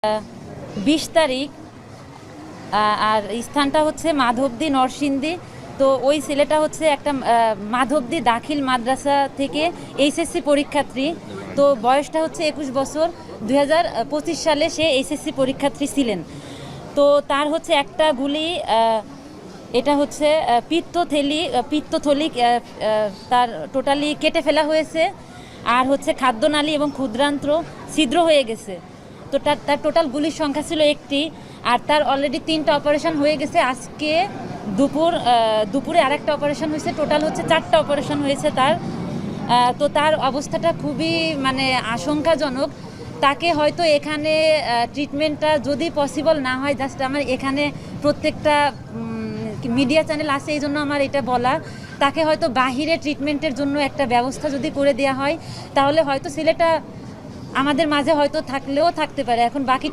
20 তারিখ আর স্থানটা হচ্ছে মাধবদী নরসিংদী। তো ওই ছেলেটা হচ্ছে একটা মাধবদী দাখিল মাদ্রাসা থেকে এইচএসসি পরীক্ষার্থী। তো বয়সটা হচ্ছে 21 বছর। 2025 সালে সে এইচএসসি পরীক্ষার্থী ছিলেন। তো তার হচ্ছে একটা গুলি, এটা হচ্ছে পিত্তথলি তার টোটালি কেটে ফেলা হয়েছে। আর হচ্ছে খাদ্যনালী এবং ক্ষুদ্রান্ত্র ছিদ্র হয়ে গেছে। তো তার টোটাল গুলির সংখ্যা ছিল একটি। আর তার অলরেডি 3টা অপারেশন হয়ে গেছে। আজকে দুপুরে আরেকটা অপারেশন হয়েছে। টোটাল হচ্ছে 4টা অপারেশন হয়েছে তার। তো তার অবস্থাটা খুবই আশঙ্কাজনক। তাকে হয়তো এখানে ট্রিটমেন্টটা যদি পসিবল না হয়, জাস্ট আমার এখানে প্রত্যেকটা মিডিয়া চ্যানেল আছে, এই জন্য আমার এটা বলা, তাকে হয়তো বাহিরে ট্রিটমেন্টের জন্য একটা ব্যবস্থা যদি করে দেওয়া হয়, তাহলে হয়তো ছেলেটা আমাদের মাঝে হয়তো থাকলেও থাকতে পারে। এখন বাকি